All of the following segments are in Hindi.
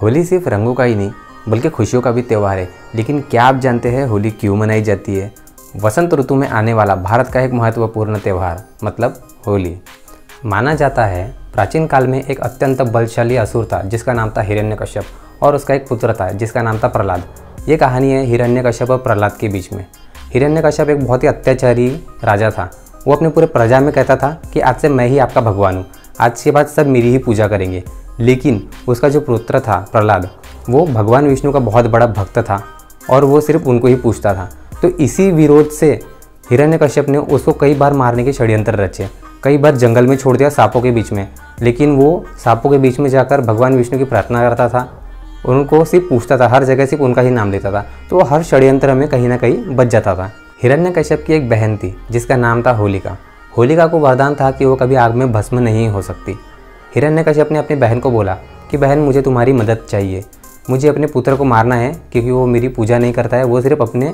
होली सिर्फ रंगों का ही नहीं बल्कि खुशियों का भी त्यौहार है। लेकिन क्या आप जानते हैं होली क्यों मनाई जाती है? वसंत ऋतु में आने वाला भारत का एक महत्वपूर्ण त्यौहार मतलब होली। माना जाता है प्राचीन काल में एक अत्यंत बलशाली असुर था जिसका नाम था हिरण्यकश्यप और उसका एक पुत्र था जिसका नाम था प्रहलाद। ये कहानी है हिरण्यकश्यप और प्रहलाद के बीच में। हिरण्यकश्यप एक बहुत ही अत्याचारी राजा था। वो अपने पूरे प्रजा में कहता था कि आज से मैं ही आपका भगवान हूँ, आज के बाद सब मेरी ही पूजा करेंगे। लेकिन उसका जो पुत्र था प्रहलाद, वो भगवान विष्णु का बहुत बड़ा भक्त था और वो सिर्फ उनको ही पूजता था। तो इसी विरोध से हिरण्यकश्यप ने उसको कई बार मारने के षड्यंत्र रचे, कई बार जंगल में छोड़ दिया सांपों के बीच में। लेकिन वो सांपों के बीच में जाकर भगवान विष्णु की प्रार्थना करता था, उनको सिर्फ पूछता था, हर जगह सिर्फ उनका ही नाम लेता था। तो वो हर षड्यंत्र में कहीं ना कहीं बच जाता था। हिरण्यकश्यप की एक बहन थी जिसका नाम था होलिका। होलिका को वरदान था कि वो कभी आग में भस्म नहीं हो सकती। हिरण्यकश्यप ने अपनी बहन को बोला कि बहन मुझे तुम्हारी मदद चाहिए, मुझे अपने पुत्र को मारना है क्योंकि वो मेरी पूजा नहीं करता है, वो सिर्फ अपने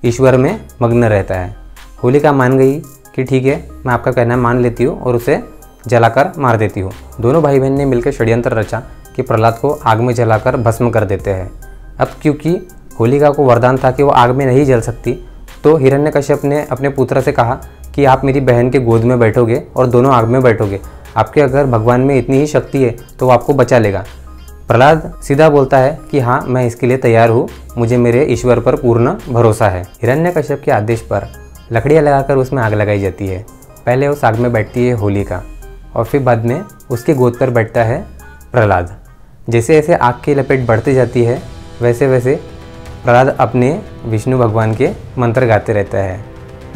ईश्वर में मग्न रहता है। होलिका मान गई कि ठीक है, मैं आपका कहना मान लेती हूँ और उसे जलाकर मार देती हूँ। दोनों भाई बहन ने मिलकर षड्यंत्र रचा कि प्रहलाद को आग में जलाकर भस्म कर देते हैं। अब क्योंकि होलिका को वरदान था कि वो आग में नहीं जल सकती, तो हिरण्यकश्यप ने अपने पुत्र से कहा कि आप मेरी बहन के गोद में बैठोगे और दोनों आग में बैठोगे, आपके अगर भगवान में इतनी ही शक्ति है तो वो आपको बचा लेगा। प्रहलाद सीधा बोलता है कि हाँ, मैं इसके लिए तैयार हूँ, मुझे मेरे ईश्वर पर पूर्ण भरोसा है। हिरण्यकश्यप के आदेश पर लकड़ियाँ लगाकर उसमें आग लगाई जाती है। पहले उस आग में बैठती है होलिका और फिर बाद में उसके गोद पर बैठता है प्रहलाद। जैसे जैसे आग की लपेट बढ़ती जाती है वैसे वैसे प्रहलाद अपने विष्णु भगवान के मंत्र गाते रहता है।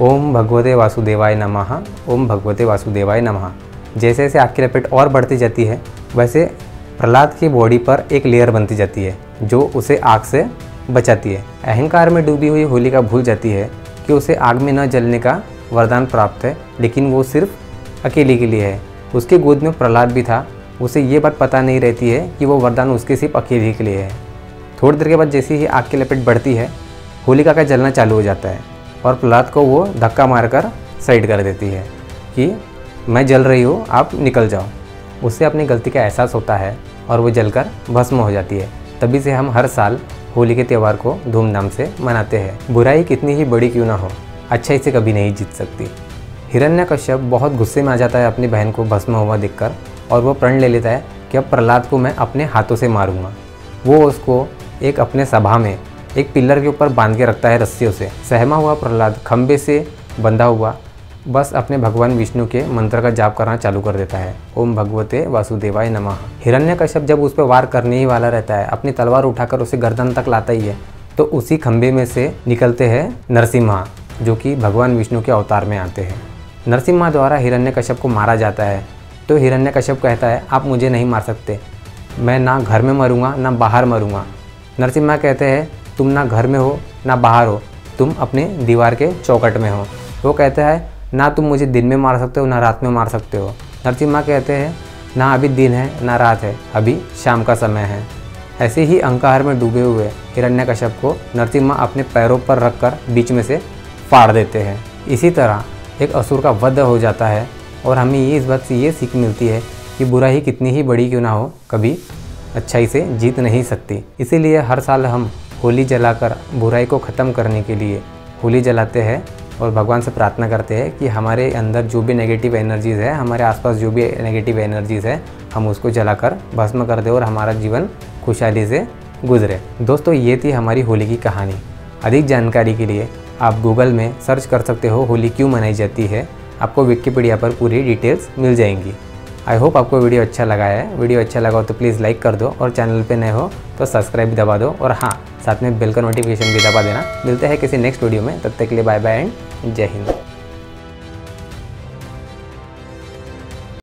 ओम भगवते वासुदेवाय नमः, ओम भगवते वासुदेवाय नमः। जैसे जैसे आग की लपेट और बढ़ती जाती है वैसे प्रहलाद की बॉडी पर एक लेयर बनती जाती है जो उसे आग से बचाती है। अहंकार में डूबी हुई होलिका भूल जाती है कि उसे आग में न जलने का वरदान प्राप्त है, लेकिन वो सिर्फ अकेले के लिए है। उसके गोद में प्रहलाद भी था, उसे ये बात पता नहीं रहती है कि वो वरदान उसके सिर्फ अकेले के लिए है। थोड़ी देर के बाद जैसे ही आग की लपेट बढ़ती है, होलिका का जलना चालू हो जाता है और प्रहलाद को वो धक्का मारकर साइड कर देती है कि मैं जल रही हूँ, आप निकल जाओ। उसे अपनी गलती का एहसास होता है और वो जलकर भस्म हो जाती है। तभी से हम हर साल होली के त्यौहार को धूमधाम से मनाते हैं। बुराई कितनी ही बड़ी क्यों ना हो, अच्छाई से कभी नहीं जीत सकती। हिरण्यकश्यप बहुत गुस्से में आ जाता है अपनी बहन को भस्म हुआ देखकर और वो प्रण ले लेता है कि अब प्रहलाद को मैं अपने हाथों से मारूंगा। वो उसको एक अपने सभा में एक पिलर के ऊपर बांध के रखता है रस्सियों से। सहमा हुआ प्रहलाद खंबे से बंधा हुआ बस अपने भगवान विष्णु के मंत्र का जाप करना चालू कर देता है। ओम भगवते वासुदेवाय नमः। हिरण्यकश्यप जब उस पर वार करने ही वाला रहता है, अपनी तलवार उठाकर उसे गर्दन तक लाता ही है, तो उसी खंबे में से निकलते हैं नरसिम्हा, जो कि भगवान विष्णु के अवतार में आते हैं। नरसिम्हा द्वारा हिरण्यकश्यप को मारा जाता है। तो हिरण्यकश्यप कहता है आप मुझे नहीं मार सकते, मैं ना घर में मरूंगा ना बाहर मरूंगा। नरसिम्हा कहते हैं तुम ना घर में हो ना बाहर हो, तुम अपने दीवार के चौखट में हो। वो कहता है ना तुम मुझे दिन में मार सकते हो ना रात में मार सकते हो। नरसिम्हा कहते हैं ना अभी दिन है ना रात है, अभी शाम का समय है। ऐसे ही अहंकार में डूबे हुए हिरण्यकश्यप को नरसिम्हा अपने पैरों पर रखकर बीच में से फाड़ देते हैं। इसी तरह एक असुर का वध हो जाता है और हमें ये इस बात से ये सीख मिलती है कि बुराई कितनी ही बड़ी क्यों ना हो, कभी अच्छाई से जीत नहीं सकती। इसीलिए हर साल हम होली जलाकर बुराई को ख़त्म करने के लिए होली जलाते हैं और भगवान से प्रार्थना करते हैं कि हमारे अंदर जो भी नेगेटिव एनर्जीज़ है, हमारे आसपास जो भी नेगेटिव एनर्जीज़ है, हम उसको जलाकर भस्म कर दें और हमारा जीवन खुशहाली से गुजरे। दोस्तों, ये थी हमारी होली की कहानी। अधिक जानकारी के लिए आप गूगल में सर्च कर सकते हो होली क्यों मनाई जाती है, आपको विकिपीडिया पर पूरी डिटेल्स मिल जाएंगी। आई होप आपको वीडियो अच्छा लगा है। वीडियो अच्छा लगा हो तो प्लीज़ लाइक कर दो और चैनल पे नए हो तो सब्सक्राइब भी दबा दो और हाँ, साथ में बेल का नोटिफिकेशन भी दबा देना। मिलते हैं किसी नेक्स्ट वीडियो में, तब तक के लिए बाय बाय एंड जय हिंद।